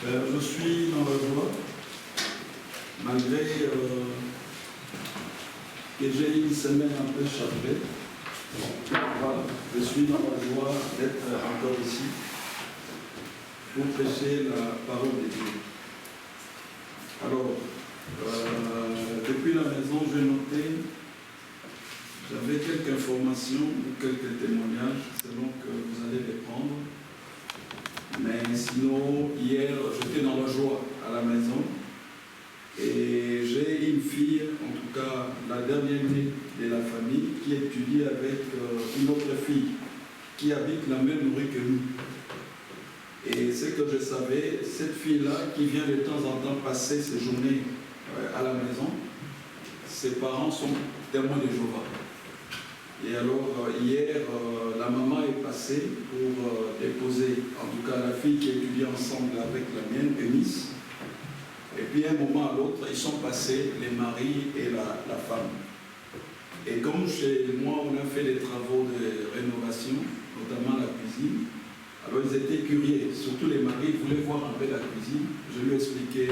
Je suis dans la joie, malgré que j'ai une semaine un peu chargée. Voilà, je suis dans la joie d'être encore ici pour prêcher la parole de Dieu. Alors, depuis la maison, j'ai noté, j'avais quelques informations ou quelques témoignages selon que vous allez les prendre. Mais sinon, hier, j'étais dans la joie à la maison et j'ai une fille, en tout cas la dernière née de la famille, qui étudie avec une autre fille qui habite la même rue que nous. Et ce que je savais, cette fille-là qui vient de temps en temps passer ses journées à la maison, ses parents sont témoins de Jéhovah. Et alors, hier, la maman est passée pour déposer, en tout cas la fille qui étudie ensemble avec la mienne, Eunice. Et puis, à un moment à l'autre, ils sont passés, les maris et la femme. Et comme chez moi, on a fait des travaux de rénovation, notamment la cuisine, alors ils étaient curieux, surtout les maris, ils voulaient voir un peu la cuisine. Je lui ai expliqué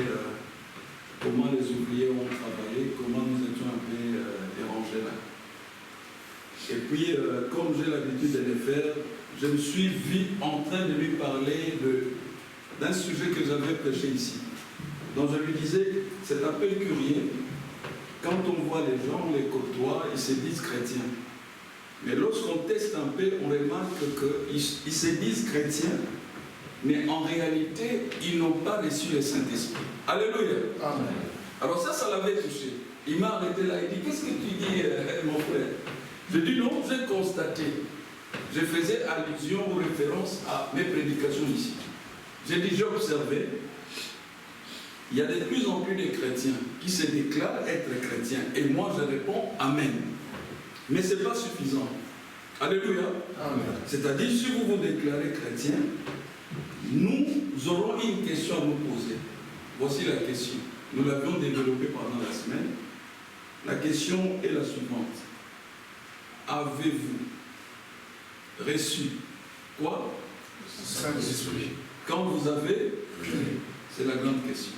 comment les ouvriers ont travaillé, comment nous étions un peu dérangés là. Et puis, comme j'ai l'habitude de le faire, je me suis vu en train de lui parler d'un sujet que j'avais prêché ici. Donc je lui disais, c'est un peu curieux, quand on voit les gens, on les côtoie, ils se disent chrétiens. Mais lorsqu'on teste un peu, on remarque qu'ils se disent chrétiens, mais en réalité, ils n'ont pas reçu le Saint-Esprit. Alléluia. Amen. Alors ça l'avait touché. Il m'a arrêté là, il dit, qu'est-ce que tu dis, mon frère? Je dis non, j'ai constaté. Je faisais allusion ou référence à mes prédications ici. J'ai dit, j'ai observé, il y a de plus en plus de chrétiens qui se déclarent être chrétiens. Et moi, je réponds Amen. Mais ce n'est pas suffisant. Alléluia. Amen. C'est-à-dire, si vous vous déclarez chrétien, nous aurons une question à nous poser. Voici la question. Nous l'avions développée pendant la semaine. La question est la suivante. Avez-vous reçu quoi? Saint-Esprit. Quand vous avez, c'est la grande question.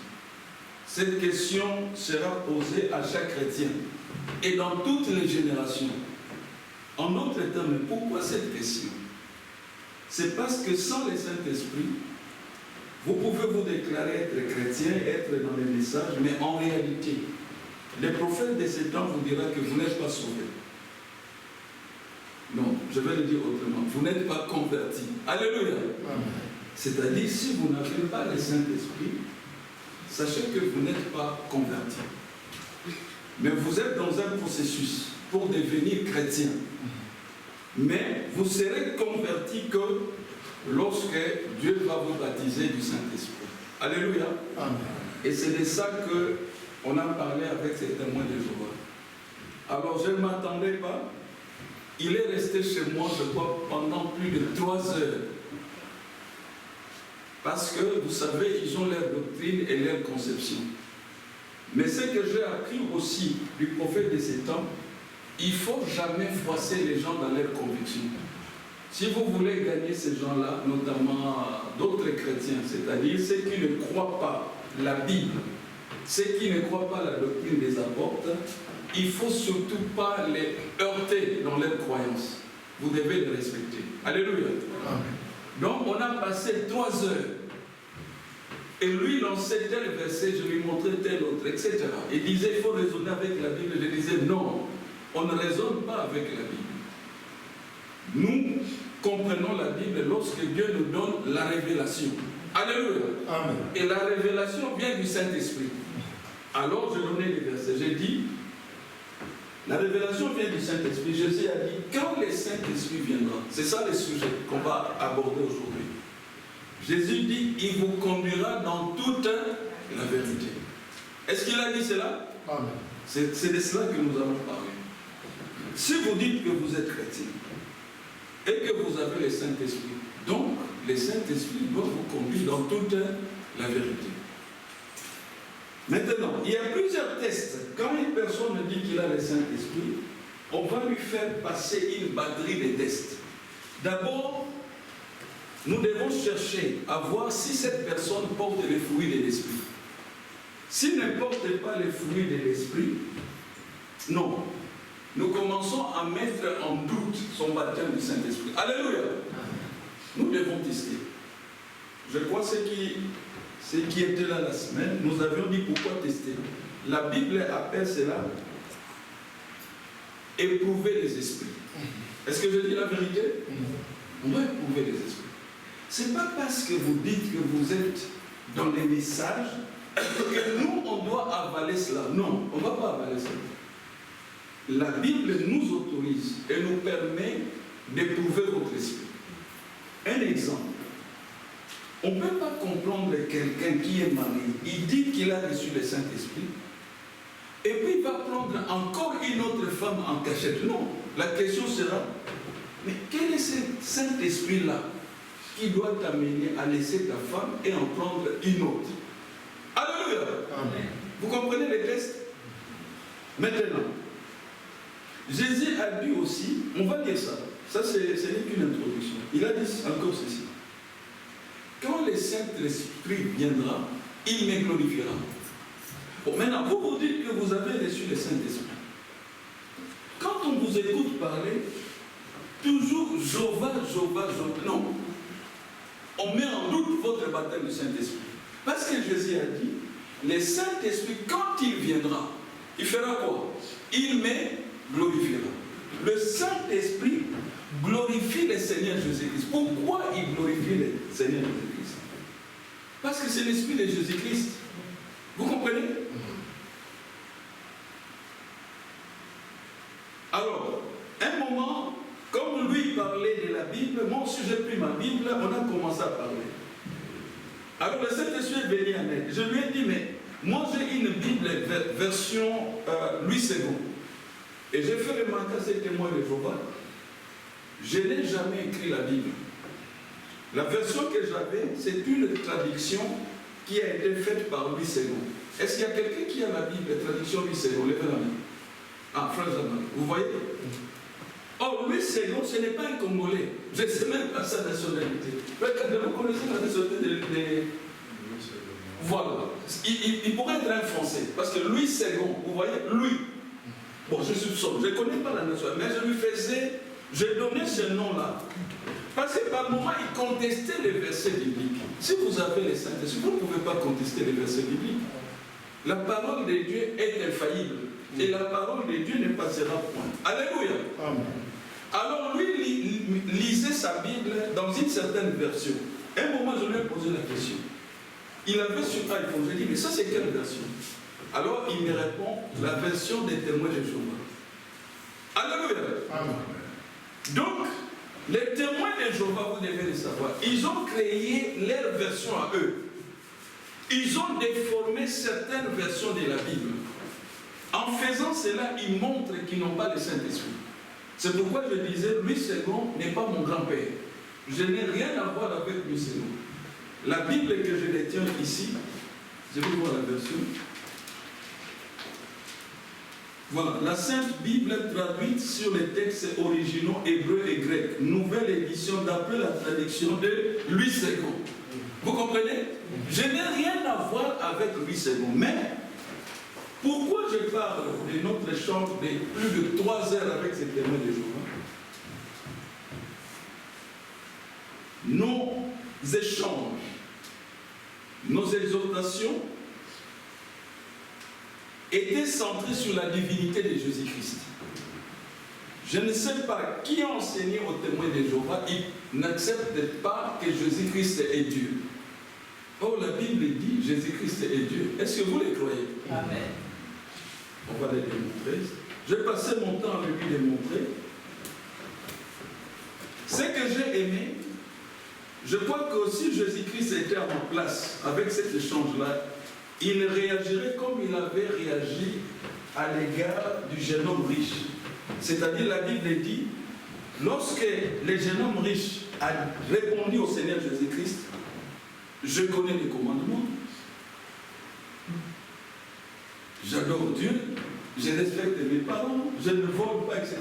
Cette question sera posée à chaque chrétien et dans toutes les générations. En d'autres termes, pourquoi cette question? C'est parce que sans le Saint-Esprit, vous pouvez vous déclarer être chrétien, être dans les messages, mais en réalité, le prophète de ce temps vous dira que vous n'êtes pas sauvé. Non, je vais le dire autrement. Vous n'êtes pas converti. Alléluia. C'est-à-dire, si vous n'avez pas le Saint-Esprit, sachez que vous n'êtes pas converti. Mais vous êtes dans un processus pour devenir chrétien. Mais vous serez converti que lorsque Dieu va vous baptiser du Saint-Esprit. Alléluia. Amen. Et c'est de ça qu'on a parlé avec ces témoins de Jéhovah. Alors, je ne m'attendais pas. Il est resté chez moi, je crois, pendant plus de 3 heures. Parce que, vous savez, ils ont leur doctrine et leur conception. Mais ce que j'ai appris aussi du prophète de ces temps, il ne faut jamais froisser les gens dans leurs convictions. Si vous voulez gagner ces gens-là, notamment d'autres chrétiens, c'est-à-dire ceux qui ne croient pas la Bible, ceux qui ne croient pas la doctrine des apôtres, il ne faut surtout pas les heurter dans leurs croyances. Vous devez les respecter. Alléluia. Amen. Donc, on a passé 3 heures. Et lui, dans tel verset, je lui montrais tel autre, etc. Il disait, il faut raisonner avec la Bible. Je disais, non, on ne raisonne pas avec la Bible. Nous comprenons la Bible lorsque Dieu nous donne la révélation. Alléluia. Amen. Et la révélation vient du Saint-Esprit. Alors, je donnais les versets. J'ai dit, la révélation vient du Saint-Esprit. Jésus a dit, quand le Saint-Esprit viendra, c'est ça le sujet qu'on va aborder aujourd'hui. Jésus dit, il vous conduira dans toute la vérité. Est-ce qu'il a dit cela? Amen. C'est de cela que nous allons parler. Si vous dites que vous êtes chrétien et que vous avez le Saint-Esprit, donc le Saint-Esprit doit vous conduire dans toute la vérité. Maintenant, il y a plusieurs tests. Quand une personne dit qu'il a le Saint-Esprit, on va lui faire passer une batterie de tests. D'abord, nous devons chercher à voir si cette personne porte les fruits de l'esprit. S'il ne porte pas les fruits de l'esprit, non. Nous commençons à mettre en doute son baptême du Saint-Esprit. Alléluia. Nous devons tester. Je crois que ceux qui étaient là la semaine, nous avions dit pourquoi tester. La Bible appelle cela éprouver les esprits. Est-ce que je dis la vérité? On doit éprouver les esprits. Ce n'est pas parce que vous dites que vous êtes dans les messages que nous, on doit avaler cela. Non, on ne va pas avaler cela. La Bible nous autorise et nous permet d'éprouver votre esprit. Un exemple. On ne peut pas comprendre quelqu'un qui est marié. Il dit qu'il a reçu le Saint-Esprit. Et puis il va prendre encore une autre femme en cachette. Non. La question sera, mais quel est ce Saint-Esprit-là qui doit t'amener à laisser ta femme et en prendre une autre? Alléluia. Amen. Vous comprenez les tests? Maintenant, Jésus a dit aussi, on va dire ça, ça ce n'est qu'une introduction. Il a dit encore ceci. Quand le Saint-Esprit viendra, il me glorifiera. Bon, maintenant, vous dites que vous avez reçu le Saint-Esprit. Quand on vous écoute parler, toujours Jéhovah, non. On met en doute votre baptême du Saint-Esprit. Parce que Jésus a dit, le Saint-Esprit, quand il viendra, il fera quoi? Il me glorifiera. Le Saint-Esprit glorifie le Seigneur Jésus-Christ. Pourquoi il glorifie le Seigneur Jésus-Christ? Parce que c'est l'Esprit de Jésus-Christ. Vous comprenez? Alors, un moment, comme lui parlait de la Bible, moi aussi j'ai pris ma Bible, on a commencé à parler. Alors le Saint-Esprit est venu en aide. Je lui ai dit, mais moi j'ai une Bible version Louis II. Et j'ai fait remarquer à ces témoins de Jéhovah, je n'ai jamais écrit la Bible. La version que j'avais, c'est une traduction qui a été faite par Louis II. Est-ce qu'il y a quelqu'un qui a la Bible, la traduction Louis II? Levez la main. Ah, frère Jean-Marie, vous voyez? Or, Louis II, ce n'est pas un Congolais. Je ne sais même pas sa nationalité. Vous connaissez la nationalité de... Voilà. Il pourrait être un Français. Parce que Louis II, vous voyez, Louis. Bon, je soupçonne. Je ne connais pas la nationalité. Mais je lui faisais... Je donnais ce nom-là. Parce que par moment, il contestait les versets bibliques. Si vous avez les Saint-Esprit, vous ne pouvez pas contester les versets bibliques. La parole de Dieu est infaillible. Et la parole de Dieu ne passera point. Alléluia. Amen. Alors lui lisait sa Bible dans une certaine version. Un moment, je lui ai posé la question. Il avait sur iPhone. Je lui ai dit, mais ça c'est quelle version? Alors il me répond, la version des témoins de Jéhovah. Alléluia. Amen. Donc, les témoins de Jéhovah, vous devez le savoir, ils ont créé leur version à eux. Ils ont déformé certaines versions de la Bible. En faisant cela, ils montrent qu'ils n'ont pas le Saint-Esprit. C'est pourquoi je disais, Louis II n'est pas mon grand-père. Je n'ai rien à voir avec Louis II. La Bible que je détiens ici, je vais voir la version. Voilà, la Sainte Bible traduite sur les textes originaux hébreux et grecs. Nouvelle édition d'après la traduction de Louis II. Vous comprenez? Je n'ai rien à voir avec Louis II. Mais, pourquoi je parle de notre échange de plus de 3 heures avec ces témoins de Jéhovah? Nos échanges, nos exhortations étaient centrées sur la divinité de Jésus-Christ. Je ne sais pas qui a enseigné aux témoins de Jéhovah, ils n'acceptent pas que Jésus-Christ est Dieu. Or, la Bible dit Jésus-Christ est Dieu. Est-ce que vous les croyez? Amen. On va les démontrer. Je vais passer mon temps à lui démontrer. Ce que j'ai aimé, je crois que si Jésus-Christ était en place avec cet échange-là, il réagirait comme il avait réagi à l'égard du jeune homme riche. C'est-à-dire, la Bible dit, lorsque le jeune homme riche a répondu au Seigneur Jésus-Christ, je connais les commandements, j'adore Dieu, je respecte mes parents, je ne vole pas, etc.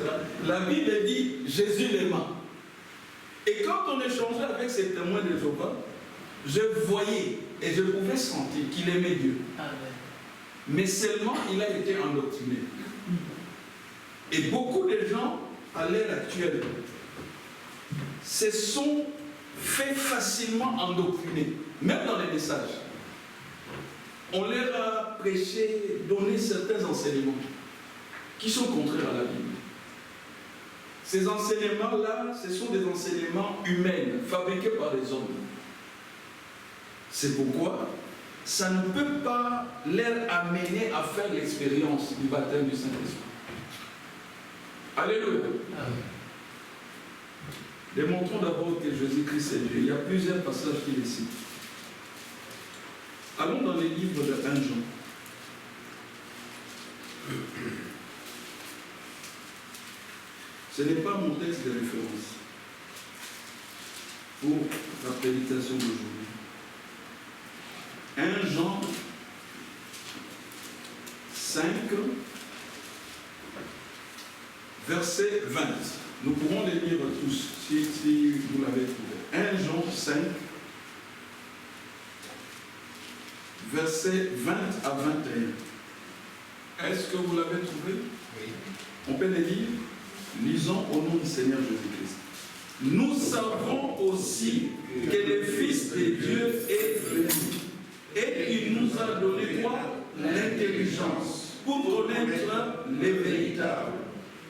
La Bible dit, Jésus l'aima. Et quand on échangeait avec ces témoins de Jéhovah, je voyais et je pouvais sentir qu'il aimait Dieu. Mais seulement il a été endoctriné. Et beaucoup de gens, à l'ère actuelle, se sont fait facilement endoctriner, même dans les messages. On leur a prêché, donné certains enseignements qui sont contraires à la Bible. Ces enseignements-là, ce sont des enseignements humains, fabriqués par les hommes. C'est pourquoi ça ne peut pas leur amener à faire l'expérience du baptême du Saint-Esprit. Alléluia. Démontrons d'abord que Jésus-Christ est Dieu. Il y a plusieurs passages qui les citent. Allons dans les livres de 1 Jean. Ce n'est pas mon texte de référence pour la prédication d'aujourd'hui. 1 Jean 5, verset 20. Nous pourrons les lire tous, si vous l'avez trouvé. 1 Jean 5, verset 20 à 21. Est-ce que vous l'avez trouvé? Oui. On peut les lire? Lisons au nom du Seigneur Jésus-Christ. Nous savons aussi que le Fils de Dieu est venu et qu'il nous a donné quoi? L'intelligence pour connaître les véritables.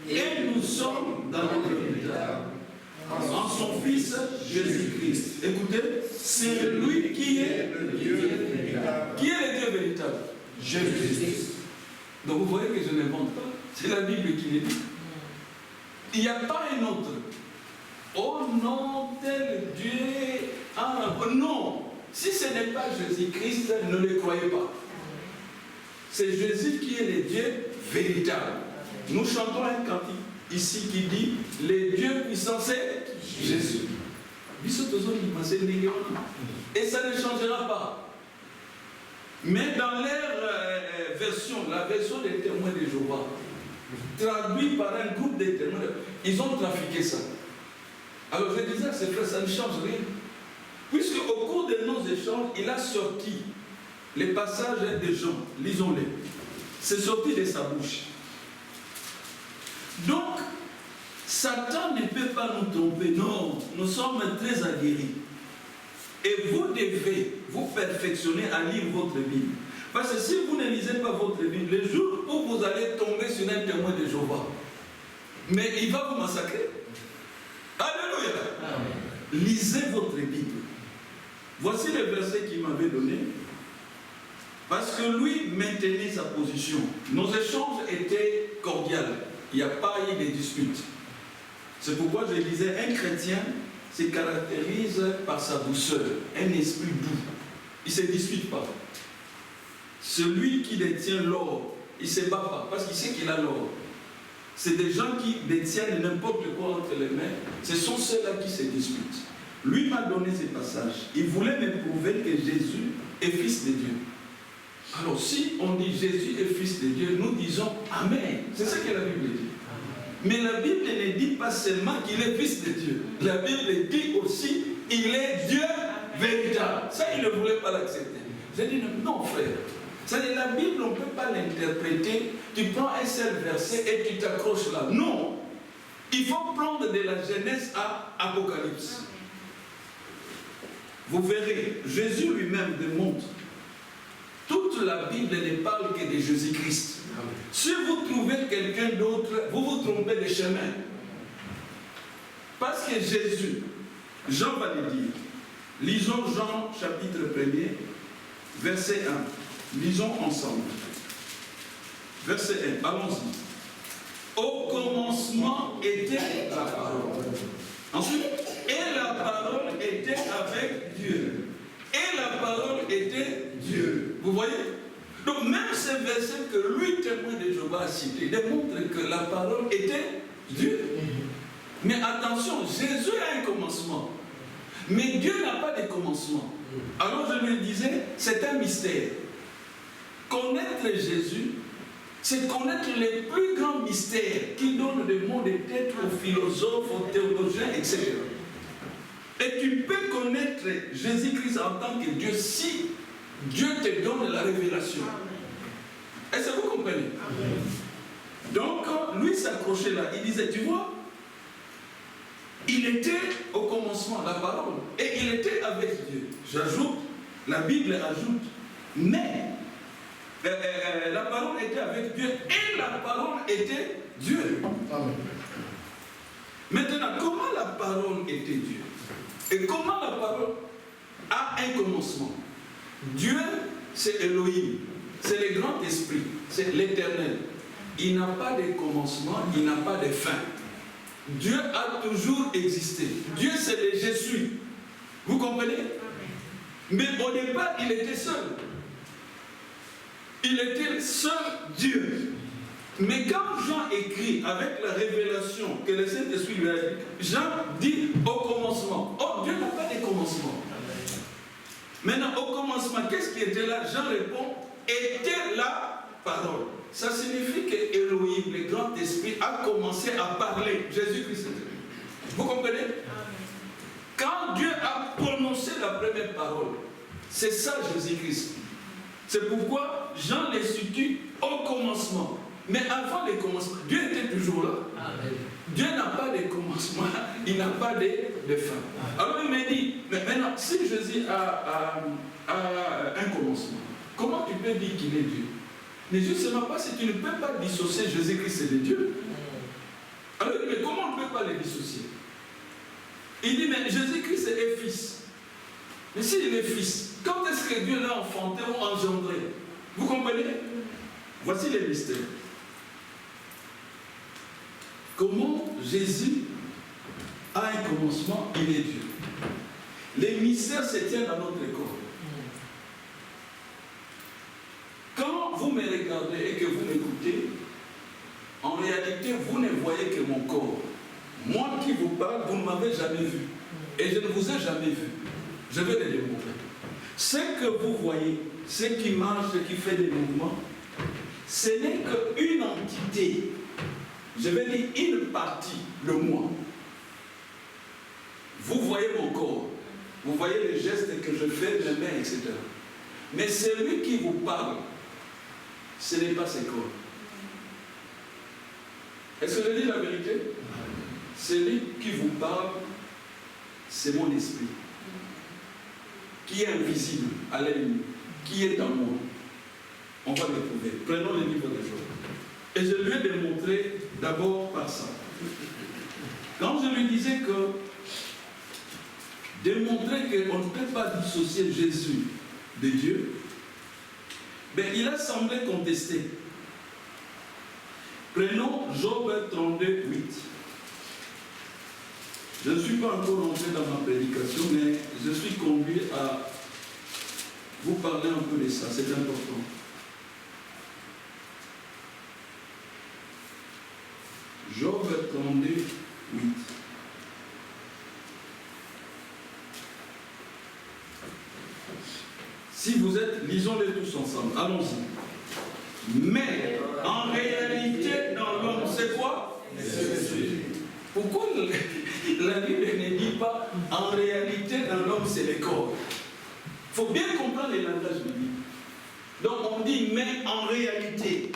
Et nous sommes dans le véritable en son Fils Jésus-Christ. Écoutez, c'est lui qui est le Dieu véritable. Qui est le Dieu véritable? Jésus-Christ. Donc vous voyez que je n'invente pas. C'est la Bible qui le dit. Il n'y a pas un autre. Oh non, tel Dieu. Ah, non. Si ce n'est pas Jésus-Christ, ne le croyez pas. C'est Jésus qui est le Dieu véritable. Nous chantons un cantique ici qui dit le Dieu puissant c'est Jésus. Et ça ne changera pas. Mais dans leur version, la version des témoins de Jéhovah, traduit par un groupe de témoins, ils ont trafiqué ça. Alors je disais à ces frères, ça ne change rien. Puisque au cours de nos échanges, il a sorti les passages des gens, lisons-les. C'est sorti de sa bouche. Donc, Satan ne peut pas nous tromper. Non, nous sommes très aguerris. Et vous devez vous perfectionner à lire votre Bible. Parce que si vous ne lisez pas votre Bible, le jour où vous allez tomber sur un témoin de Jéhovah, mais il va vous massacrer. Alléluia. Amen. Lisez votre Bible. Voici le verset qu'il m'avait donné. Parce que lui maintenait sa position. Nos échanges étaient cordiaux. Il n'y a pas eu de dispute. C'est pourquoi je disais, un chrétien se caractérise par sa douceur, un esprit doux. Il ne se dispute pas. Celui qui détient l'or, il ne se bat pas, parce qu'il sait qu'il a l'or. C'est des gens qui détiennent n'importe quoi entre les mains, ce sont ceux-là qui se disputent. Lui m'a donné ces passages. Il voulait me prouver que Jésus est fils de Dieu. Alors si on dit Jésus est fils de Dieu, nous disons Amen. C'est ce que la Bible dit. Mais la Bible ne dit pas seulement qu'il est fils de Dieu. La Bible dit aussi il est Dieu véritable. Ça, il ne voulait pas l'accepter. J'ai dit non frère. C'est-à-dire la Bible, on ne peut pas l'interpréter. Tu prends un seul verset et tu t'accroches là. Non. Il faut prendre de la Genèse à Apocalypse. Vous verrez, Jésus lui-même démontre. Toute la Bible ne parle que de Jésus-Christ. Si vous trouvez quelqu'un d'autre, vous vous trompez de chemin. Parce que Jésus, Jean va le dire. Lisons Jean chapitre 1er, verset 1. Lisons ensemble. Verset 1, allons-y. Au commencement était la parole. Ensuite, et la parole était avec Dieu. Et la parole était Dieu. Vous voyez? Donc même ce verset que lui, témoin de Jéhovah, a cité, démontre que la parole était Dieu. Mais attention, Jésus a un commencement. Mais Dieu n'a pas de commencement. Alors je me disais, c'est un mystère. Connaître Jésus, c'est connaître les plus grands mystères qui donnent le monde de tête aux philosophes, aux théologiens, etc. Et tu peux connaître Jésus-Christ en tant que Dieu si Dieu te donne la révélation. Est-ce que vous comprenez? Donc, lui s'accrochait là. Il disait, tu vois, il était au commencement, la parole. Et il était avec Dieu. J'ajoute, la Bible ajoute, mais la parole était avec Dieu et la parole était Dieu. Amen. Maintenant, comment la parole était Dieu? Et comment la parole a un commencement? Dieu, c'est Elohim, c'est le grand esprit, c'est l'éternel. Il n'a pas de commencement, il n'a pas de fin. Dieu a toujours existé. Dieu, c'est le je suis. Vous comprenez? Mais au départ, il était seul. Il était seul Dieu. Mais quand Jean écrit avec la révélation que le Saint-Esprit lui a dit, Jean dit au commencement. Oh, Dieu n'a pas de commencement. Maintenant, au commencement, qu'est-ce qui était là? Jean répond, était la parole. Ça signifie que Elohim, le grand esprit, a commencé à parler. Jésus-Christ. Vous comprenez? Quand Dieu a prononcé la première parole, c'est ça Jésus-Christ. C'est pourquoi Jean les situe au commencement. Mais avant le commencement, Dieu était toujours là. Amen. Dieu n'a pas de commencement, il n'a pas de fin. Alors il me dit, mais maintenant, si Jésus a un commencement, comment tu peux dire qu'il est Dieu? Mais justement parce que tu ne peux pas dissocier Jésus-Christ de Dieu. Alors il dit, mais comment on ne peut pas les dissocier? Il dit, mais Jésus-Christ est fils. Mais s'il est fils, quand est-ce que Dieu l'a enfanté ou engendré? Vous comprenez? Voici les mystères. Comment Jésus a un commencement, il est Dieu. Les mystères se tiennent dans notre corps. Quand vous me regardez et que vous m'écoutez, en réalité, vous ne voyez que mon corps. Moi qui vous parle, vous ne m'avez jamais vu. Et je ne vous ai jamais vu. Je vais le démontrer. Ce que vous voyez, ce qui marche, ce qui fait des mouvements, ce n'est qu'une entité. Je vais dire une partie, le moi. Vous voyez mon corps. Vous voyez les gestes que je fais, mes mains, etc. Mais celui qui vous parle, ce n'est pas ce corps. Est-ce que je dis la vérité? Celui qui vous parle, c'est mon esprit. Qui est invisible à l'ennemi, qui est en moi. On va le trouver. Prenons le livre des choses. Et je lui ai démontré d'abord par ça. Quand je lui disais que démontrer qu'on ne peut pas dissocier Jésus de Dieu, ben, il a semblé contester. Prenons Job 32, 8. Je ne suis pas encore entré dans ma prédication, mais je suis conduit à vous parler un peu de ça, c'est important. Job 32, 8. Si vous êtes, lisons-les tous ensemble, allons-y. Mais en réalité, dans l'homme, c'est quoi? Pourquoi la Bible ne dit pas en réalité dans l'homme c'est le corps? Il faut bien comprendre les langages bibliques. Donc on dit mais en réalité.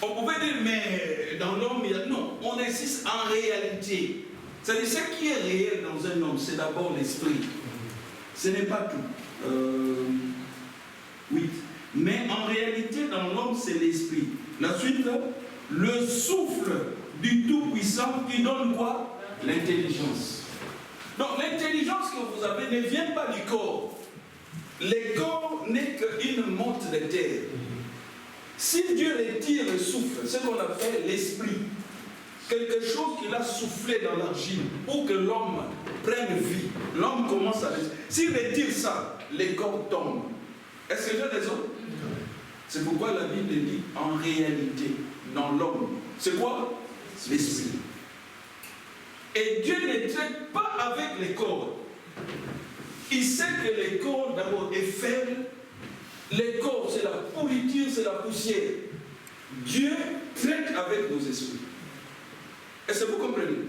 On pouvait dire mais dans l'homme, non, on insiste en réalité. C'est-à-dire ce qui est réel dans un homme, c'est d'abord l'esprit. Ce n'est pas tout. Oui. Mais en réalité dans l'homme c'est l'esprit. La suite, le souffle du Tout-Puissant qui donne quoi? L'intelligence. Donc l'intelligence que vous avez ne vient pas du corps. Le corps n'est qu'une motte de terre. Si Dieu retire le souffle, ce qu'on appelle l'esprit, quelque chose qu'il a soufflé dans l'argile pour que l'homme prenne vie, l'homme commence à respirer. S'il retire ça, le corps tombe. Est-ce que j'ai raison? C'est pourquoi la Bible dit en réalité, dans l'homme. C'est quoi? L'esprit. Et Dieu ne traite pas avec les corps. Il sait que le corps d'abord est faible. Le corps c'est la pourriture, c'est la poussière. Dieu traite avec nos esprits. Est-ce que vous comprenez?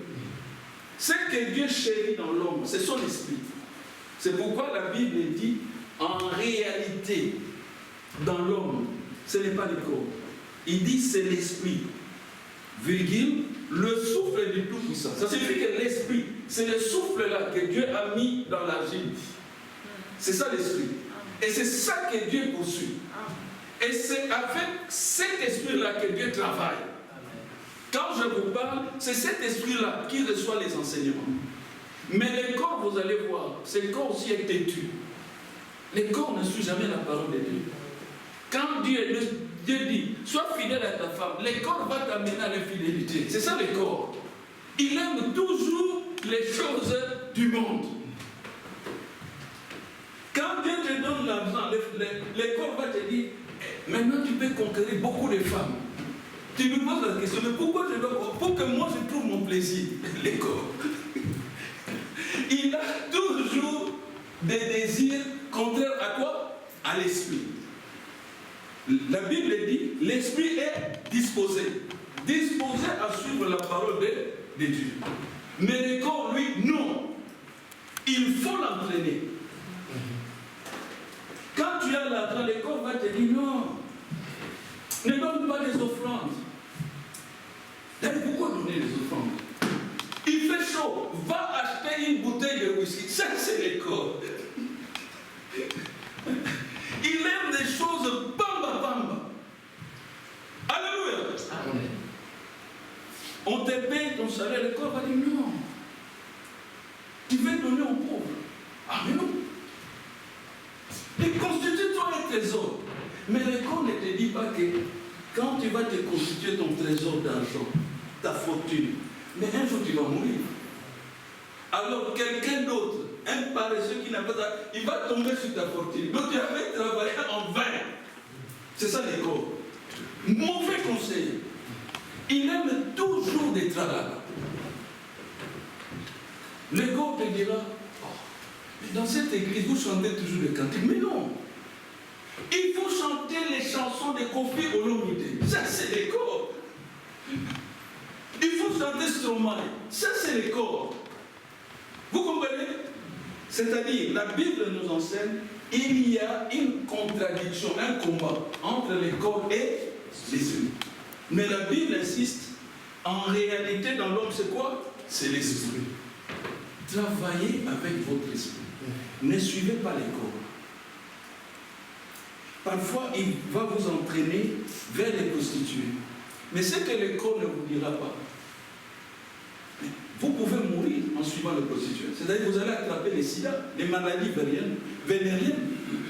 Ce que Dieu chérit dans l'homme, c'est son esprit. C'est pourquoi la Bible dit, en réalité, dans l'homme, ce n'est pas le corps. Il dit c'est l'esprit, virgule, le souffle du Tout-Puissant. Ça signifie que l'esprit, c'est le souffle-là que Dieu a mis dans l'argile. C'est ça l'esprit. Et c'est ça que Dieu poursuit. Et c'est avec cet esprit-là que Dieu travaille. Quand je vous parle, c'est cet esprit-là qui reçoit les enseignements. Mais le corps, vous allez voir, ce corps aussi est têtu. Le corps ne suit jamais la parole de Dieu. Quand Dieu dit, sois fidèle à ta femme, le corps va t'amener à l'infidélité. C'est ça le corps. Il aime toujours les choses du monde. Quand Dieu te donne l'argent, le corps va te dire, maintenant tu peux conquérir beaucoup de femmes. Tu me poses la question, mais pourquoi je dois... Pour que moi je trouve mon plaisir, le corps. Il a toujours des désirs contraires à quoi? À l'esprit. La Bible dit, l'esprit est disposé. Disposé à suivre la parole de Dieu. Mais le corps, lui, non. Il faut l'entraîner. Quand tu as l'argent, le corps va te dire non. Ne donne pas des offrandes. Pourquoi donner des offrandes? Il fait chaud. Va acheter une bouteille de whisky. Ça, c'est le corps. Il aime des choses bamba bamba. Alléluia. Amen. On te paye ton salaire, le corps va dire non. Tu veux donner aux pauvres. Ah mais non. Et constitue-toi un trésor. Mais le corps ne te dit pas que quand tu vas te constituer ton trésor d'argent, ta fortune, mais un jour tu vas mourir. Alors quelqu'un d'autre, un paresseux qui n'a pas ça, il va tomber sur ta fortune. Donc tu avais travaillé en vain. C'est ça le corps. Mauvais conseil. Il aime toujours des travaux. Le corps te dira, oh, dans cette église, vous chantez toujours des cantiques. Mais non. Il faut chanter les chansons de Kofi Olomide. Ça, c'est le corps. Il faut chanter Stromae. Ça, c'est le corps. Vous comprenez? C'est-à-dire, la Bible nous enseigne, il y a une contradiction, un combat entre le corps et l'esprit. Mais la Bible insiste, en réalité, dans l'homme, c'est quoi? C'est l'esprit. Travaillez avec votre esprit. Ne suivez pas les corps. Parfois, il va vous entraîner vers les prostituées. Mais ce que le corps ne vous dira pas, vous pouvez mourir en suivant les prostituées. C'est-à-dire que vous allez attraper les sida, les maladies vénériennes.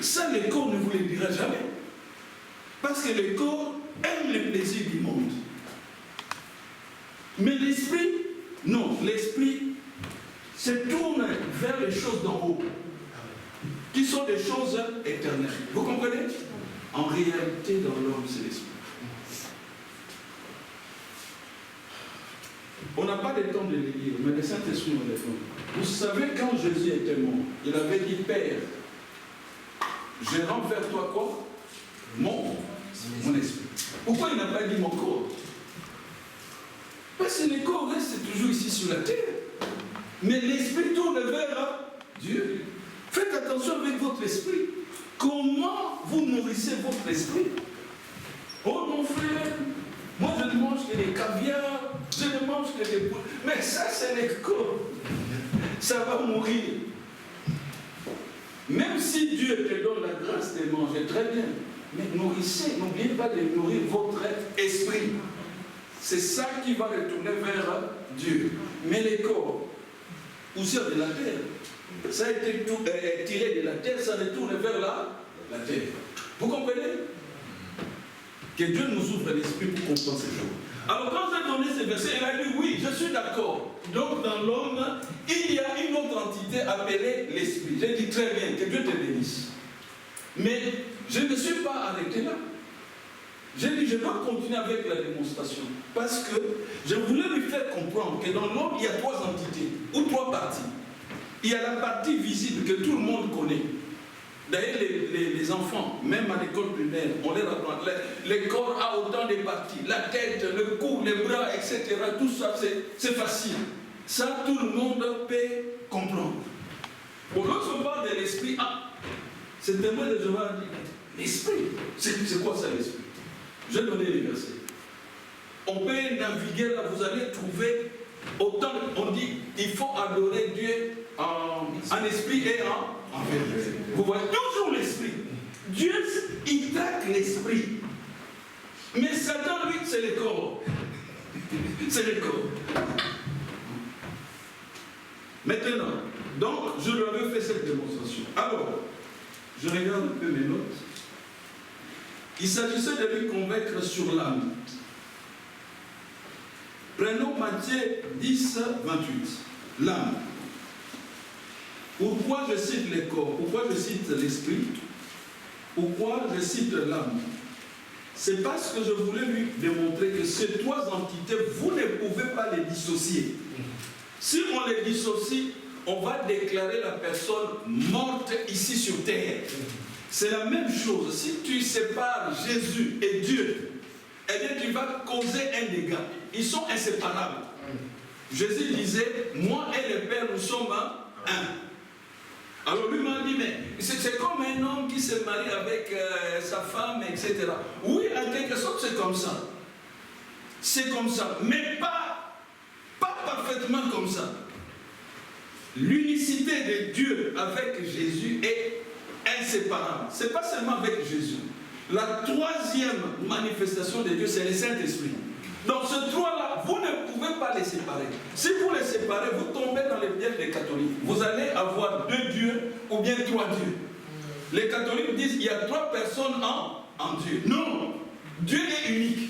Ça, le corps ne vous le dira jamais. Parce que le corps aime les plaisirs du monde. Mais l'esprit, non. L'esprit se tourne vers les choses d'en haut, qui sont des choses éternelles. Vous comprenez? En réalité, dans l'homme, c'est l'esprit. On n'a pas de temps de les lire, mais le Saint-Esprit nous répond. Vous savez, quand Jésus était mort, il avait dit, Père, je rends vers toi quoi? Mon esprit. Pourquoi il n'a pas dit mon corps? Parce que le corps reste toujours ici sur la terre. Mais l'esprit tourne vers Dieu. Faites attention avec votre esprit. Comment vous nourrissez votre esprit? Oh mon frère, moi je ne mange que des caviars, je ne mange que des poules. Mais ça c'est le corps. Ça va mourir. Même si Dieu te donne la grâce de manger, très bien. Mais nourrissez, n'oubliez pas de nourrir votre esprit. C'est ça qui va retourner vers Dieu. Mais le corps, poussière de la terre, ça a été tiré de la terre, ça retourne vers la terre. Vous comprenez? Que Dieu nous ouvre l'esprit pour comprendre ces choses. Alors quand j'ai donné ces versets, il a dit oui, je suis d'accord. Donc dans l'homme, il y a une autre entité appelée l'esprit. J'ai dit très bien, que Dieu te bénisse. Mais je ne suis pas arrêté là. J'ai dit, je dois continuer avec la démonstration. Parce que je voulais lui faire comprendre que dans l'homme, il y a trois entités, ou trois parties. Il y a la partie visible que tout le monde connaît. D'ailleurs, les enfants, même à l'école primaire, on les apprend. Le corps a autant de parties. La tête, le cou, les bras, etc. Tout ça, c'est facile. Ça, tout le monde peut comprendre. Pour lorsqu'on parle de l'esprit, c'est témoin de Jéhovah dit, l'esprit, c'est quoi ça l'esprit? Je vais donner les versets. On peut naviguer là, vous allez trouver autant, on dit, il faut adorer Dieu en esprit et en vérité. Vous voyez, toujours l'esprit. Dieu, il traque l'esprit. Mais Satan, lui, c'est le corps. C'est le corps. Maintenant, donc, je leur avais fait cette démonstration. Alors, je regarde un peu mes notes. Il s'agissait de lui convaincre sur l'âme. Prenons Matthieu 10, 28. L'âme. Pourquoi je cite le corps? Pourquoi je cite l'esprit? Pourquoi je cite l'âme? C'est parce que je voulais lui démontrer que ces trois entités, vous ne pouvez pas les dissocier. Si on les dissocie, on va déclarer la personne morte ici sur terre. C'est la même chose. Si tu sépares Jésus et Dieu, eh bien tu vas causer un dégât. Ils sont inséparables. Jésus disait, moi et le Père, nous sommes un. Alors lui m'a dit, mais c'est comme un homme qui se marie avec sa femme, etc. Oui, en quelque sorte, c'est comme ça. C'est comme ça, mais pas parfaitement comme ça. L'unicité de Dieu avec Jésus est inséparable. Ce n'est pas seulement avec Jésus. La troisième manifestation de Dieu, c'est le Saint-Esprit. Donc ces trois-là, vous ne pouvez pas les séparer. Si vous les séparez, vous tombez dans les pièges des catholiques. Vous allez avoir deux dieux ou bien trois dieux. Les catholiques disent qu'il y a trois personnes en Dieu. Non, Dieu est unique.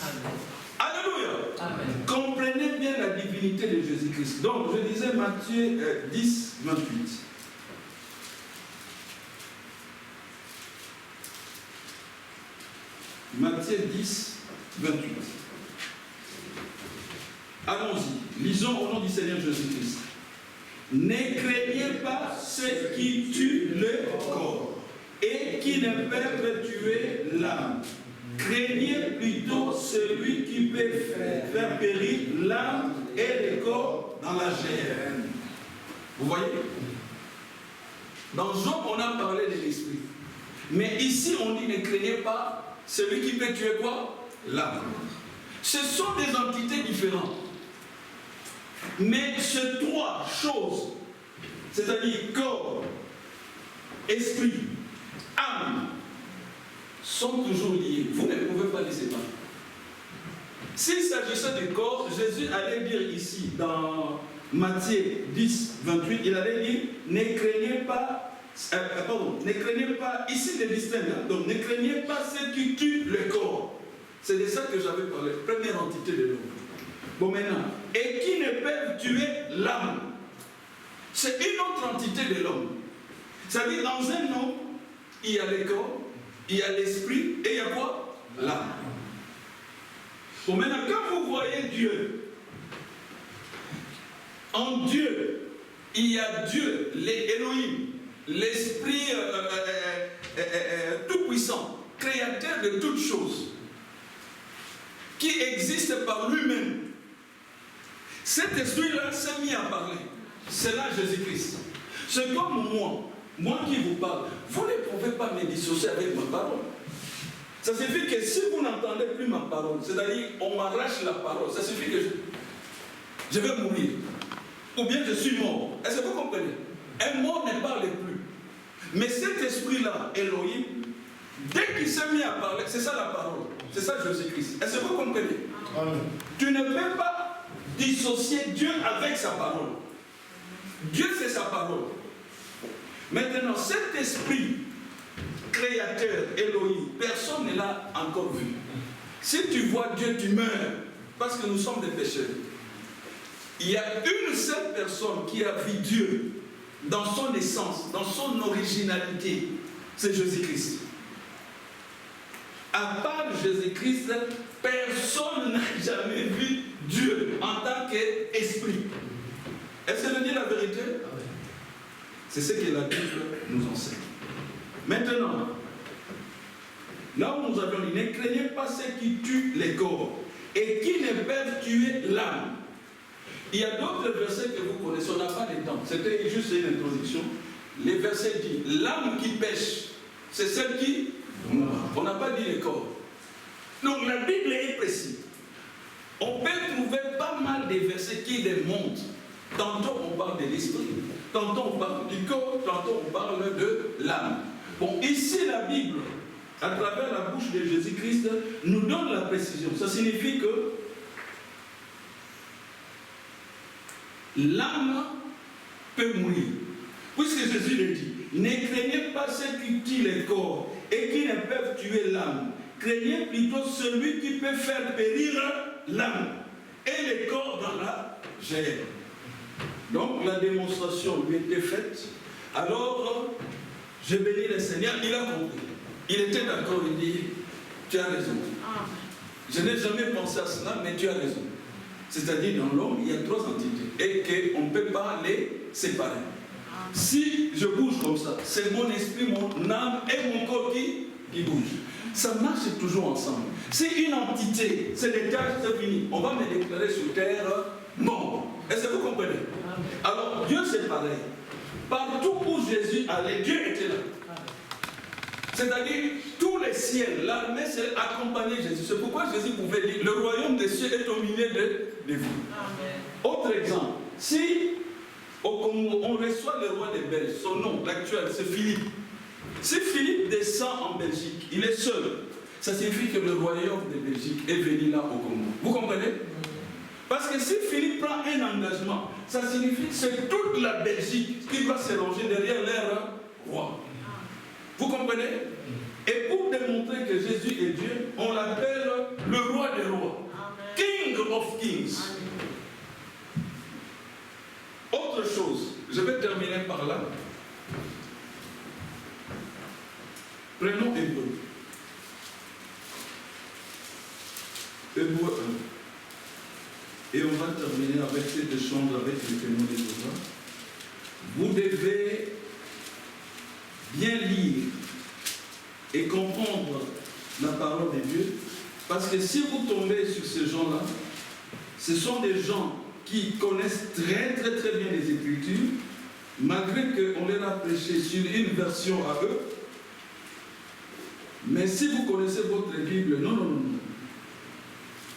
Amen. Alléluia. Amen. Comprenez bien la divinité de Jésus-Christ. Donc je disais Matthieu 10, 28. Matthieu 10, 28. Allons-y, lisons au nom du Seigneur Jésus-Christ. Ne craignez pas ceux qui tuent le corps et qui ne peuvent tuer l'âme. Craignez plutôt celui qui peut faire périr l'âme et le corps dans la géhenne. Vous voyez? Dans Job, on a parlé de l'esprit. Mais ici, on dit ne craignez pas celui qui peut tuer quoi? L'âme. Ce sont des entités différentes. Mais ces trois choses, c'est-à-dire corps, esprit, âme, sont toujours liés. Vous ne pouvez pas les séparer. S'il s'agissait du corps, Jésus allait dire ici, dans Matthieu 10, 28, il allait dire, ne craignez pas, ne craignez pas, ici les distingues, donc ne craignez pas ceux qui tuent le corps. C'est de ça que j'avais parlé, première entité de l'homme. Bon maintenant, et qui ne peuvent tuer l'âme. C'est une autre entité de l'homme. C'est-à-dire, dans un homme, il y a le corps, il y a l'esprit, et il y a quoi? L'âme. Bon maintenant, quand vous voyez Dieu, en Dieu, il y a Dieu, l'Élohim, l'Esprit tout-puissant, créateur de toutes choses, qui existe par lui-même. Cet esprit-là s'est mis à parler. C'est là Jésus-Christ. C'est comme moi qui vous parle. Vous ne pouvez pas me dissocier avec ma parole. Ça suffit que si vous n'entendez plus ma parole, c'est-à-dire on m'arrache la parole, ça suffit que je vais mourir. Ou bien je suis mort. Est-ce que vous comprenez? Un mort ne parle plus. Mais cet esprit-là, Elohim, dès qu'il s'est mis à parler, c'est ça la parole. C'est ça Jésus-Christ. Est-ce que vous comprenez? Amen. Tu ne peux pas dissocier Dieu avec sa parole. Dieu, c'est sa parole. Maintenant, cet esprit créateur, Elohim, personne ne l'a encore vu. Si tu vois Dieu, tu meurs, parce que nous sommes des pécheurs. Il y a une seule personne qui a vu Dieu dans son essence, dans son originalité, c'est Jésus-Christ. À part Jésus-Christ, personne n'a jamais vu Dieu en tant qu'esprit. Est-ce que je dis la vérité? C'est ce que la Bible nous enseigne. Maintenant, là où nous avons dit, ne craignez pas ceux qui tuent les corps et qui ne peuvent tuer l'âme. Il y a d'autres versets que vous connaissez, on n'a pas le temps. C'était juste une introduction. Les versets disent, l'âme qui pêche, c'est celle qui... On n'a pas dit le corps. Donc la Bible est précise. On peut trouver pas mal de versets qui démontrent. Tantôt on parle de l'esprit, tantôt on parle du corps, tantôt on parle de l'âme. Bon, ici la Bible, à travers la bouche de Jésus-Christ, nous donne la précision. Ça signifie que l'âme peut mourir. Puisque Jésus le dit, ne craignez pas ceux qui tuent le corps et qui ne peuvent tuer l'âme. Craignez plutôt celui qui peut faire périr l'âme et le corps dans la géhenne. Donc la démonstration lui était faite. Alors, je bénis le Seigneur, il a compris. Il était d'accord, il dit, tu as raison. Je n'ai jamais pensé à cela, mais tu as raison. C'est-à-dire, dans l'homme, il y a trois entités et qu'on ne peut pas les séparer. Si je bouge comme ça, c'est mon esprit, mon âme et mon corps qui bougent. Ça marche toujours ensemble. C'est une entité, c'est des tâches, c'est fini. On va me déclarer sur terre mort. Est-ce que vous comprenez? Alors, Dieu c'est pareil. Partout où Jésus allait, Dieu était là. C'est-à-dire, tous les ciels, l'armée s'est accompagnée de Jésus. C'est pourquoi Jésus pouvait dire, le royaume des cieux est au milieu de vous. Amen. Autre exemple, si on reçoit le roi des Belges, son nom, l'actuel, c'est Philippe. Si Philippe descend en Belgique, il est seul. Ça signifie que le royaume de Belgique est venu là au Congo. Vous comprenez? Parce que si Philippe prend un engagement, ça signifie que c'est toute la Belgique qui doit se ranger derrière leur roi. Vous comprenez? Et pour démontrer que Jésus est Dieu, on l'appelle le roi des rois. King of Kings. Autre chose, je vais terminer par là. Prenons Hébreu. Hébreu 1. Et on va terminer avec cet échange avec le témoin de Jéhovah. Vous devez bien lire et comprendre la parole de Dieu, parce que si vous tombez sur ces gens-là, ce sont des gens qui connaissent très bien les Écritures, malgré qu'on leur a prêché sur une version à eux. Mais si vous connaissez votre Bible, non.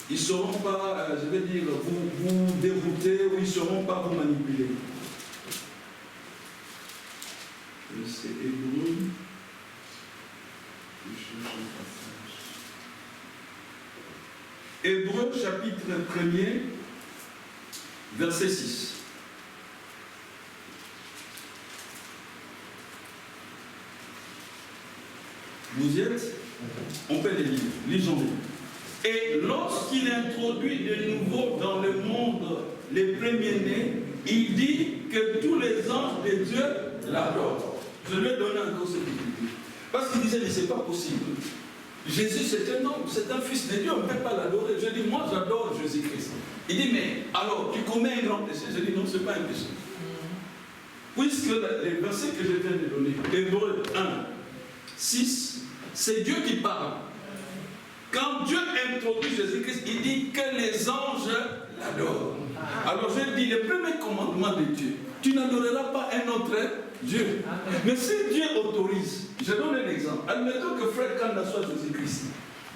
Ils ne sauront pas, je vais dire, vous dérouter, ou ils ne sauront pas vous manipuler. C'est Hébreu. Hébreu chapitre 1er, verset 6. Vous y êtes? On peut les lire. Lisons-les. Et lorsqu'il introduit de nouveau dans le monde les premiers-nés, il dit que tous les anges de Dieu l'adorent. Je lui ai donné encore ce petit peu. Parce qu'il disait, mais ce n'est pas possible. Jésus, c'est un homme, c'est un fils de Dieu, on ne peut pas l'adorer. Je dis, moi j'adore Jésus-Christ. Il dit, mais alors, tu commets un grand péché? Je dis, non, ce n'est pas un péché. Puisque les versets que je viens de donner, Hébreu 1, 6, c'est Dieu qui parle. Quand Dieu introduit Jésus-Christ, il dit que les anges l'adorent. Alors je dis, le premier commandement de Dieu, tu n'adoreras pas un autre Dieu. Mais si Dieu autorise, je donne un exemple. Admettons que frère Kanda soit Jésus-Christ.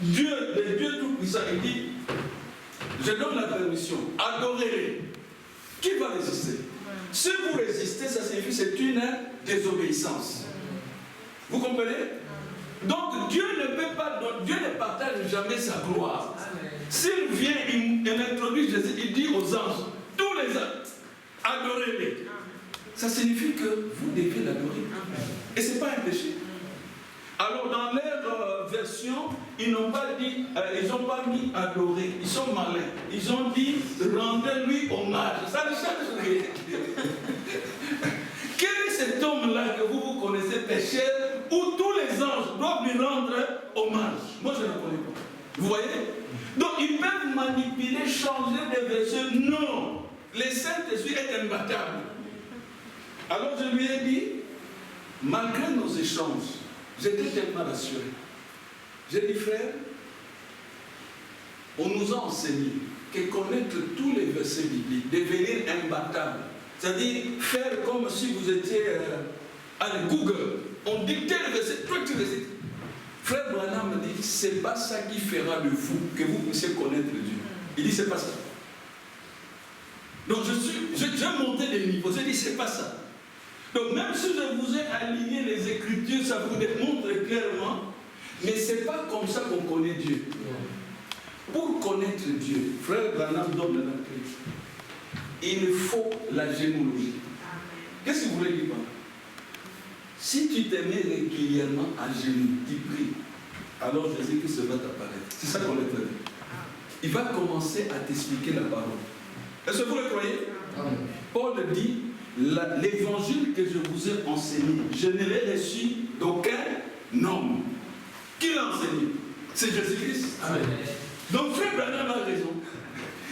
Dieu, le Dieu Tout-Puissant, il dit, je donne la permission, adorez-les. Qui va résister? Si vous résistez, ça signifie que c'est une désobéissance. Vous comprenez? Donc Dieu ne peut pas, Dieu ne partage jamais sa gloire. S'il vient, il introduit Jésus, il dit aux anges, tous les anges, adorez-les. Ça signifie que vous devez l'adorer. Et ce n'est pas un péché. Alors dans leur version, ils n'ont pas dit, ils n'ont pas mis adorer, ils sont malins. Ils ont dit, rendez-lui hommage. Ça ne change rien. Quel est cet homme-là que vous connaissez pécheur, où tous les anges doivent lui rendre hommage? Moi, je ne le connais pas. Vous voyez? Donc, ils peuvent manipuler, changer des versets. Non! Le Saint-Esprit est imbattable. Alors, je lui ai dit, malgré nos échanges, j'étais tellement rassuré. J'ai dit, frère, on nous a enseigné que connaître tous les versets bibliques, devenir imbattable. C'est-à-dire faire comme si vous étiez à Google. On dictait le verset, toi tu récites. Frère Branham me dit, c'est pas ça qui fera de vous que vous puissiez connaître Dieu. Il dit, c'est pas ça. Donc j'ai monté des niveaux, j'ai dit, c'est pas ça. Donc même si je vous ai aligné les Écritures, ça vous démontre clairement, mais c'est pas comme ça qu'on connaît Dieu. Pour connaître Dieu, frère Branham donne la clé. Il faut la généalogie. Qu'est-ce que vous voulez dire? Si tu te mets régulièrement à genoux, tu pries, alors Jésus-Christ va t'apparaître. C'est ça qu'on est traité. Il va commencer à t'expliquer la parole. Est-ce que vous le croyez? Paul dit, l'évangile que je vous ai enseigné, je ne l'ai reçu d'aucun homme. Qui l'a enseigné? C'est Jésus-Christ. Amen. Donc frère Branham a raison.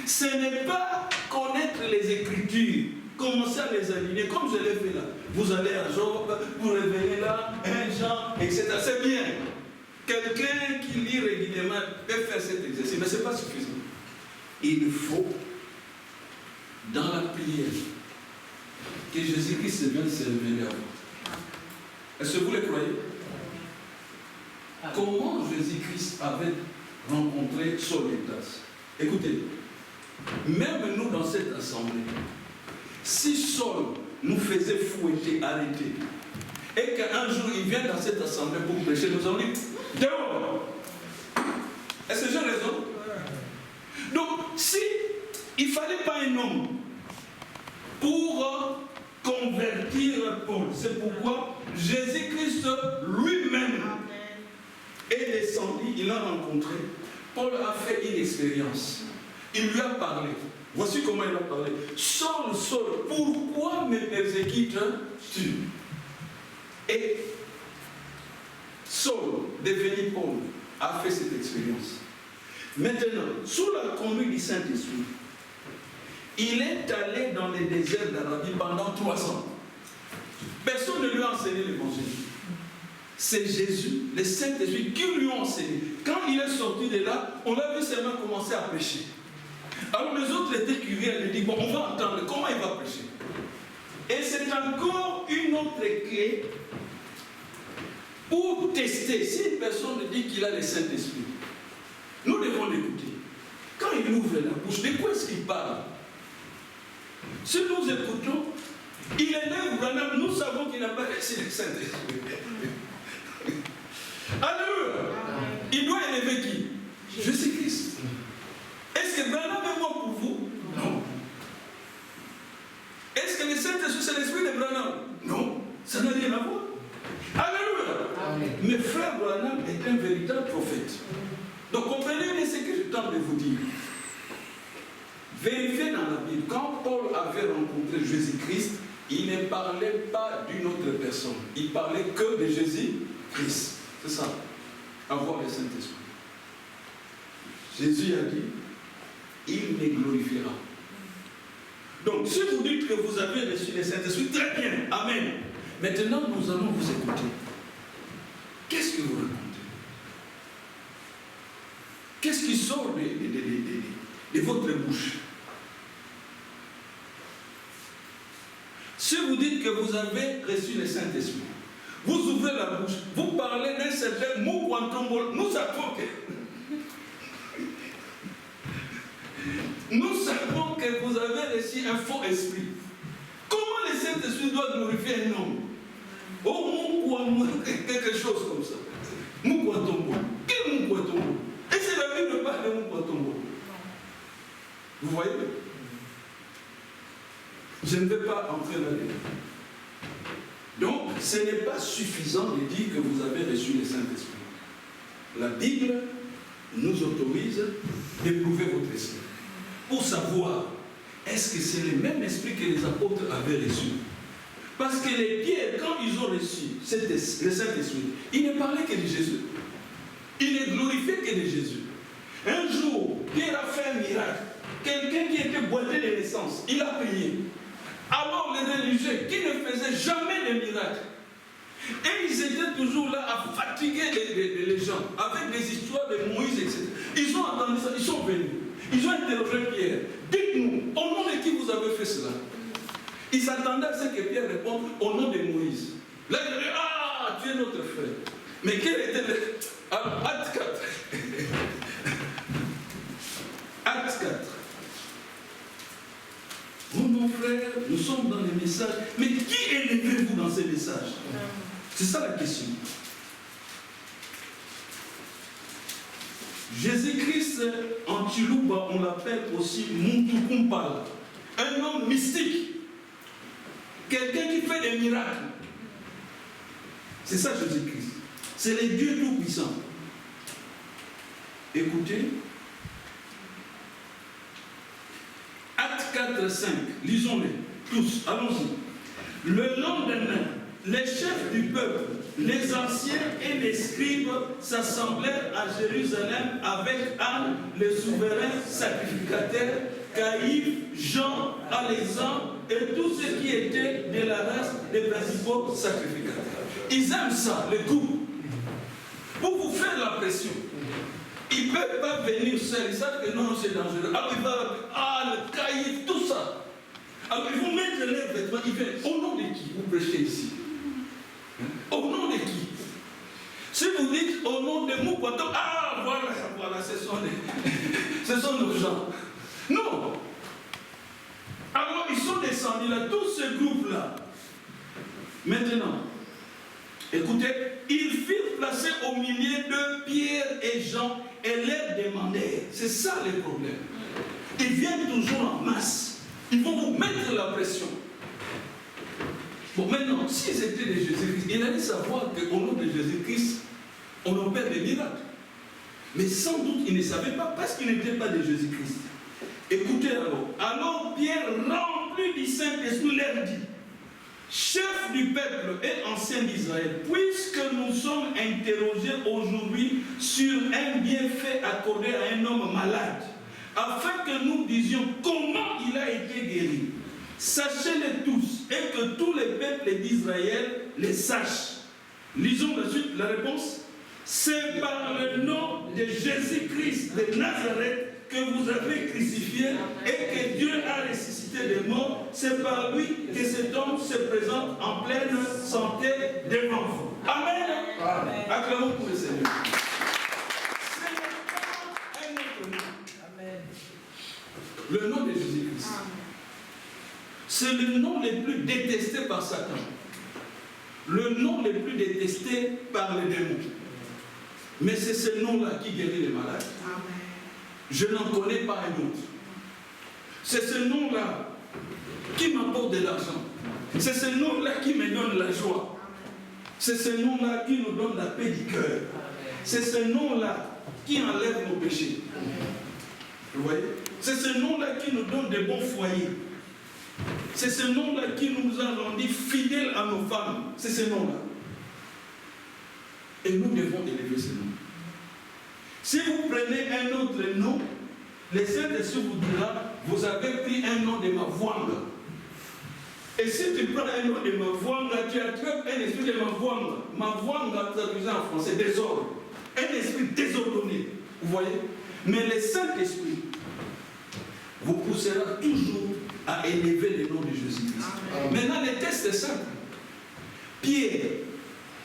Ce n'est pas connaître les Écritures, commencer à les aligner, comme je l'ai fait là. Vous allez à Job, vous revenez là, 1 Jean, etc. C'est bien. Quelqu'un qui lit régulièrement peut faire cet exercice, mais ce n'est pas suffisant. Il faut, dans la prière, que Jésus-Christ vienne se révéler à vous. Est-ce que vous le croyez? Comment Jésus-Christ avait rencontré Saul et Tarse? Écoutez, même nous dans cette assemblée, si Saul nous faisait fouetter, arrêter, et qu'un jour il vient dans cette assemblée pour prêcher, nous allons dire dehors. Est-ce que j'ai raison? Donc, si il ne fallait pas un homme pour convertir Paul, c'est pourquoi Jésus-Christ lui-même est descendu, il l'a rencontré. Paul a fait une expérience. Il lui a parlé. Voici comment il a parlé. Saul, Saul, pourquoi me persécutes-tu? Et Saul, devenu Paul, a fait cette expérience. Maintenant, sous la conduite du Saint-Esprit, il est allé dans les déserts d'Arabie pendant 3 ans. Personne ne lui a enseigné l'évangile. C'est Jésus, le Saint-Esprit, qui lui a enseigné. Quand il est sorti de là, on l'a vu seulement commencer à prêcher. Alors les autres étaient curieux, ils disent, bon, on va entendre comment il va prêcher. Et c'est encore une autre clé pour tester. Si une personne dit qu'il a le Saint-Esprit, nous devons l'écouter. Quand il ouvre la bouche, de quoi est-ce qu'il parle? Si nous écoutons, il élève Branham, nous savons qu'il n'a pas reçu le Saint-Esprit. Alléluia. Il doit élever qui? Jésus-Christ. Est-ce que Branham est mort pour vous? Non. Est-ce que le Saint-Esprit c'est l'esprit de Branham? Non. Ça n'a rien à voir. Alléluia. Mais frère Branham est un véritable prophète. Donc comprenez ce que je tente de vous dire. Vérifiez dans la Bible, quand Paul avait rencontré Jésus-Christ, il ne parlait pas d'une autre personne. Il parlait que de Jésus-Christ. C'est ça. Avoir le Saint-Esprit. Jésus a dit, il me glorifiera. Donc, si vous dites que vous avez reçu le Saint-Esprit, très bien. Amen. Maintenant, nous allons vous écouter. Qu'est-ce que vous racontez? Qu'est-ce qui sort de votre bouche? Si vous dites que vous avez reçu le Saint-Esprit, vous ouvrez la bouche, vous parlez d'un certain mot quantum, nous savons que vous avez reçu un faux esprit. Comment le Saint-Esprit doit glorifier un homme? Oh, quelque chose comme ça. Moukwatombo. Quel Moukwatombo? Et c'est la Bible ne parle de Moukwatombo. Vous voyez? Je ne vais pas entrer là-dedans. Donc, ce n'est pas suffisant de dire que vous avez reçu le Saint-Esprit. La Bible nous autorise d'éprouver votre esprit pour savoir est-ce que c'est le même esprit que les apôtres avaient reçu. Parce que les Pierre, quand ils ont reçu le Saint-Esprit, ils ne parlaient que de Jésus. Ils ne glorifiaient que de Jésus. Un jour, Pierre a fait un miracle. Quelqu'un qui était boité de naissance, il a prié. Alors les religieux qui ne faisaient jamais de miracles, et ils étaient toujours là à fatiguer les gens avec des histoires de Moïse, etc. Ils ont entendu ça, ils sont venus. Ils ont interrogé Pierre. Dites-nous, au nom de qui vous avez fait cela? Ils s'attendaient à ce que Pierre réponde au nom de Moïse. Là, ils disaient, ah, tu es notre frère. Mais quel était le... Alors, Acte 4. Acte 4. Oh mon frère, nous sommes dans les messages. Mais qui élevez-vous dans ces messages? C'est ça la question. Jésus-Christ, en Chiluba, on l'appelle aussi Muntukumpala. Un homme mystique. Quelqu'un qui fait des miracles. C'est ça Jésus-Christ. C'est le Dieu Tout-Puissant. Écoutez. Acte 4, 5. Lisons-les tous. Allons-y. Le lendemain, les chefs du peuple, les anciens et les scribes s'assemblèrent à Jérusalem avec Anne, le souverain sacrificateur, Caïphe, Jean, Alexandre et tous ceux qui étaient de la race des principaux sacrificateurs. Ils aiment ça, le goût. Pour vous faire la pression. Ils ne peuvent pas venir seuls, ils savent que non, c'est dangereux. Alors ils vont, le Caïphe, tout ça. Alors ils vont mettre leurs vêtements, ils viennent. Au nom de qui vous prêchez ici? Au nom de qui? Si vous dites au nom de Moukwato, voilà, ce sont nos gens. Non. Alors ils sont descendus là, tout ce groupe-là. Maintenant, écoutez, ils furent placés au milieu de Pierre et Jean et leur demandèrent. C'est ça le problème. Ils viennent toujours en masse. Ils vont vous mettre la pression. Bon, maintenant, s'ils étaient de Jésus-Christ, il allait savoir qu'au nom de Jésus-Christ, on opère des miracles. Mais sans doute, ils ne savaient pas parce qu'ils n'étaient pas de Jésus-Christ. Écoutez alors. Alors Pierre, rempli du Saint-Esprit, leur dit, chef du peuple et ancien d'Israël, puisque nous sommes interrogés aujourd'hui sur un bienfait accordé à un homme malade, afin que nous disions comment il a été guéri, sachez-le tous, et que tous les peuples d'Israël les sachent. Lisons la suite, la réponse. C'est par le nom de Jésus-Christ de Nazareth que vous avez crucifié et que Dieu a ressuscité des morts. C'est par lui que cet homme se présente en pleine santé devant vous. Amen. Amen. Acclamons pour le Seigneur. Ce n'est pas un autre nom. Amen. Le nom de Jésus-Christ. C'est le nom le plus détesté par Satan. Le nom le plus détesté par les démons. Mais c'est ce nom-là qui guérit les malades. Amen. Je n'en connais pas un autre. C'est ce nom-là qui m'apporte de l'argent. C'est ce nom-là qui me donne la joie. C'est ce nom-là qui nous donne la paix du cœur. C'est ce nom-là qui enlève nos péchés. Vous voyez? C'est ce nom-là qui nous donne de bons foyers. C'est ce nom-là qui nous a rendus fidèles à nos femmes. C'est ce nom-là. Et nous devons élever ce nom. Si vous prenez un autre nom, le Saint-Esprit vous dira, vous avez pris un nom de Mavwanga. Et si tu prends un nom de Mavwanga, tu attrapes un esprit de Mavwanga. Mavwanga, traduisant en français, désordre. Un esprit désordonné. Vous voyez? Mais le Saint-Esprit vous poussera toujours à élever le nom de Jésus-Christ. Maintenant, le test est simple. Pierre,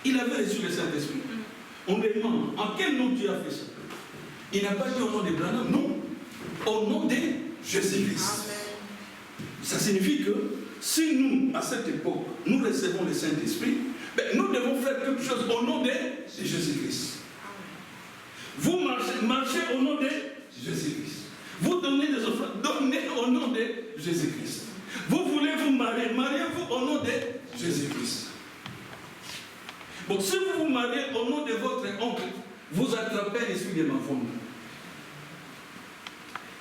il avait reçu le Saint-Esprit. On lui demande, en quel nom tu as fait ça? Il n'a pas dit au nom de Branham, non. Au nom de Jésus-Christ. Ça signifie que si nous, à cette époque, nous recevons le Saint-Esprit, nous devons faire quelque chose au nom de Jésus-Christ. Vous marchez au nom de Jésus-Christ. Vous donnez des offrandes, donnez au nom de Jésus-Christ. Vous voulez vous marier, mariez-vous au nom de Jésus-Christ. Bon, si vous vous mariez au nom de votre oncle, vous attrapez l'esprit de ma femme.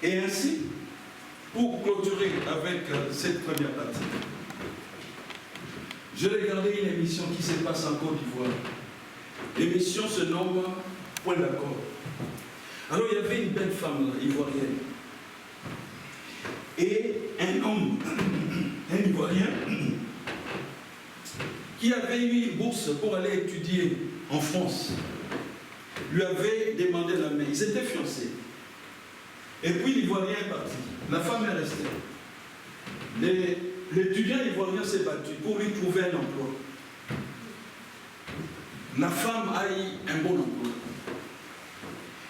Et ainsi, pour clôturer avec cette première partie, j'ai regardé une émission qui se passe en Côte d'Ivoire. L'émission se nomme Point d'accord. Alors il y avait une belle femme là, ivoirienne. Et un homme, un Ivoirien, qui avait eu une bourse pour aller étudier en France, lui avait demandé la main. Ils étaient fiancés. Et puis l'Ivoirien est parti. La femme est restée. L'étudiant ivoirien s'est battu pour lui trouver un emploi. La femme a eu un bon emploi.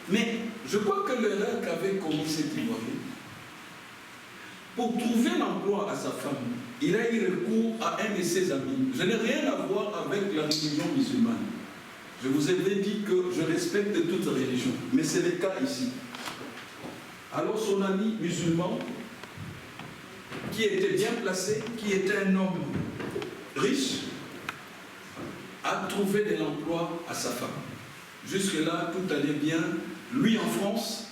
Mais je crois que l'erreur qu'avait commis cet Ivoirien, pour trouver l'emploi à sa femme, il a eu recours à un de ses amis. Je n'ai rien à voir avec la religion musulmane. Je vous avais dit que je respecte toute religion, mais c'est le cas ici. Alors son ami musulman, qui était bien placé, qui était un homme riche, a trouvé de l'emploi à sa femme. Jusque-là, tout allait bien. Lui en France,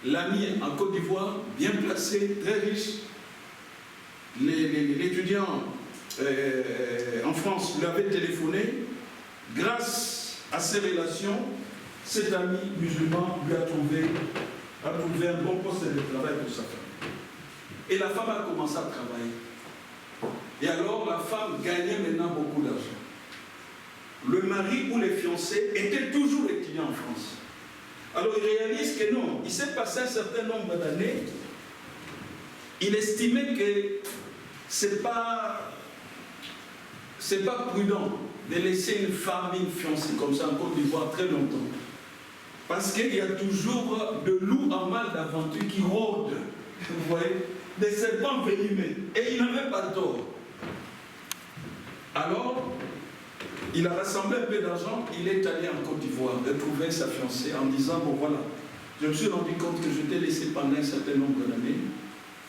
l'ami en Côte d'Ivoire, bien placé, très riche. L'étudiant en France lui avait téléphoné. Grâce à ses relations, cet ami musulman lui a trouvé un bon poste de travail pour sa femme. Et la femme a commencé à travailler. Et alors la femme gagnait maintenant beaucoup d'argent. Le mari ou les fiancés étaient toujours étudiants en France. Alors il réalise que non, il s'est passé un certain nombre d'années. Il estimait que c'est pas prudent de laisser une femme, une fiancée comme ça en Côte d'Ivoire très longtemps. Parce qu'il y a toujours de loups en mal d'aventure qui rôdent, vous voyez, des serpents venimeux. Et il n'avait pas tort. Alors, il a rassemblé un peu d'argent, il est allé en Côte d'Ivoire retrouver sa fiancée en disant, bon voilà, je me suis rendu compte que je t'ai laissé pendant un certain nombre d'années.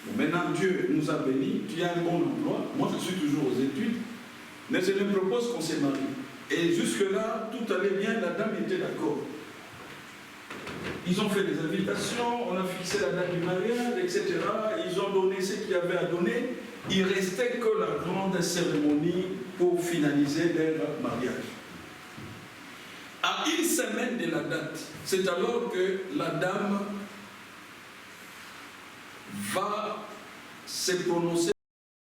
Bon, maintenant Dieu nous a bénis, tu as un bon emploi, moi je suis toujours aux études, mais je me propose qu'on se marie. Et jusque-là, tout allait bien, la dame était d'accord. Ils ont fait des invitations, on a fixé la date du mariage, etc. Ils ont donné ce qu'il y avait à donner. Il restait que la grande cérémonie pour finaliser leur mariage. À une semaine de la date, c'est alors que la dame va se prononcer